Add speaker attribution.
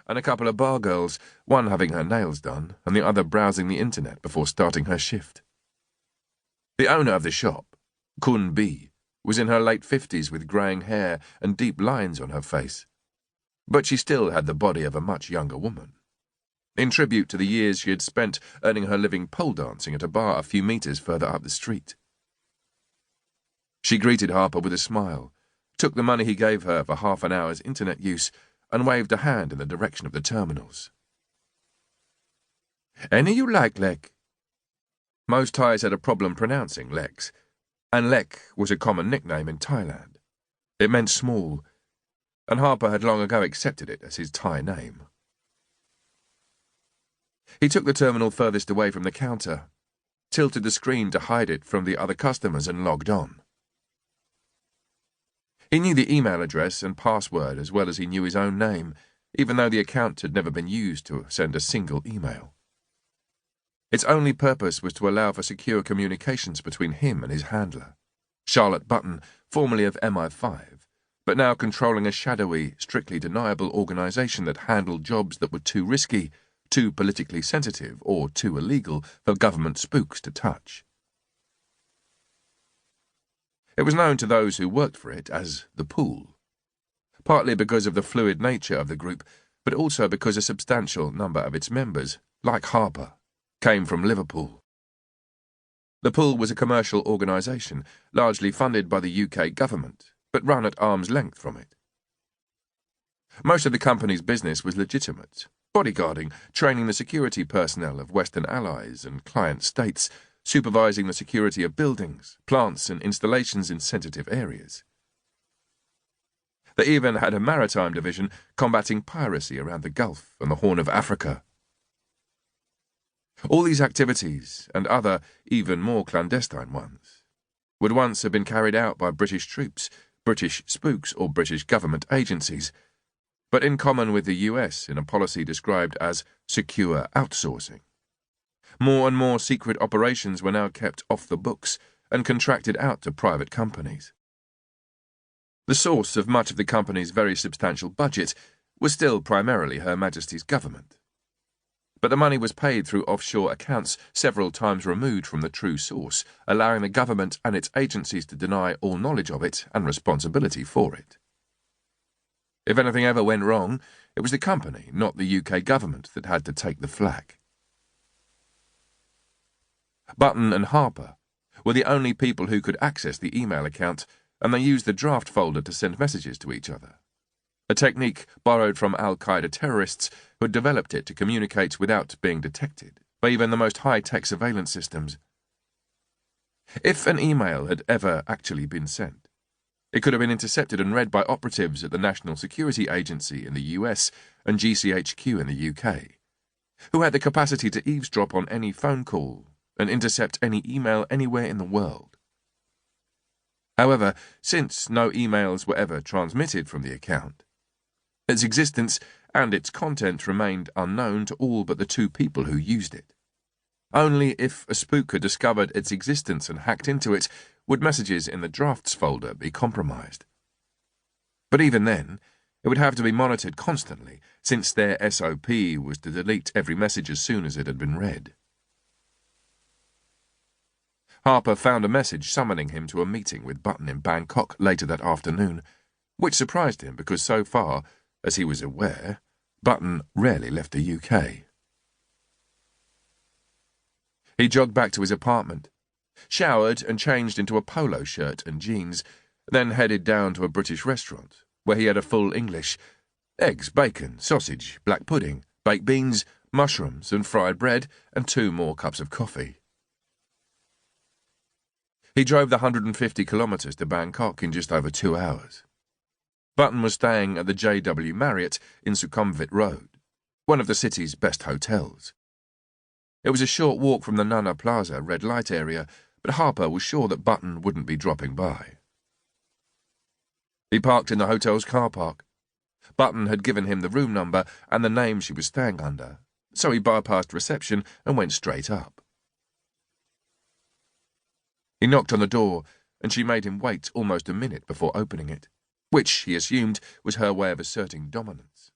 Speaker 1: and a couple of bar girls, one having her nails done and the other browsing the internet before starting her shift. The owner of the shop, Kun B, was in her late 50s with greying hair and deep lines on her face, but she still had the body of a much younger woman. In tribute to the years she had spent earning her living pole dancing at a bar a few meters further up the street. She greeted Harper with a smile, took the money he gave her for half an hour's internet use, and waved a hand in the direction of the terminals. "Any you like, Lex." Most Thais had a problem pronouncing Lex, and Lek was a common nickname in Thailand. It meant small, and Harper had long ago accepted it as his Thai name. He took the terminal furthest away from the counter, tilted the screen to hide it from the other customers, and logged on. He knew the email address and password as well as he knew his own name, even though the account had never been used to send a single email. Its only purpose was to allow for secure communications between him and his handler, Charlotte Button, formerly of MI5, but now controlling a shadowy, strictly deniable organization that handled jobs that were too risky, too politically sensitive, or too illegal for government spooks to touch. It was known to those who worked for it as the Pool, partly because of the fluid nature of the group, but also because a substantial number of its members, like Harper, came from Liverpool. The Pool was a commercial organisation, largely funded by the UK government, but run at arm's length from it. Most of the company's business was legitimate: bodyguarding, training the security personnel of Western allies and client states, supervising the security of buildings, plants and installations in sensitive areas. They even had a maritime division combating piracy around the Gulf and the Horn of Africa. All these activities, and other, even more clandestine ones, would once have been carried out by British troops, British spooks, or British government agencies, but in common with the US in a policy described as secure outsourcing. More and more secret operations were now kept off the books and contracted out to private companies. The source of much of the company's very substantial budget was still primarily Her Majesty's government, but the money was paid through offshore accounts several times removed from the true source, allowing the government and its agencies to deny all knowledge of it and responsibility for it. If anything ever went wrong, it was the company, not the UK government, that had to take the flak. Button and Harper were the only people who could access the email account, and they used the draft folder to send messages to each other, a technique borrowed from Al-Qaeda terrorists who had developed it to communicate without being detected by even the most high-tech surveillance systems. If an email had ever actually been sent, it could have been intercepted and read by operatives at the National Security Agency in the US and GCHQ in the UK, who had the capacity to eavesdrop on any phone call and intercept any email anywhere in the world. However, since no emails were ever transmitted from the account, its existence and its content remained unknown to all but the two people who used it. Only if a spook had discovered its existence and hacked into it would messages in the drafts folder be compromised. But even then, it would have to be monitored constantly, since their SOP was to delete every message as soon as it had been read. Harper found a message summoning him to a meeting with Button in Bangkok later that afternoon, which surprised him because so far, as he was aware, Button rarely left the UK. He jogged back to his apartment, showered and changed into a polo shirt and jeans, then headed down to a British restaurant, where he had a full English: eggs, bacon, sausage, black pudding, baked beans, mushrooms and fried bread, and 2 more cups of coffee. He drove the 150 kilometres to Bangkok in just over 2 hours. Button was staying at the JW Marriott in Sukhumvit Road, one of the city's best hotels. It was a short walk from the Nana Plaza red light area, but Harper was sure that Button wouldn't be dropping by. He parked in the hotel's car park. Button had given him the room number and the name she was staying under, so he bypassed reception and went straight up. He knocked on the door, and she made him wait almost a minute before opening it, which, he assumed, was her way of asserting dominance.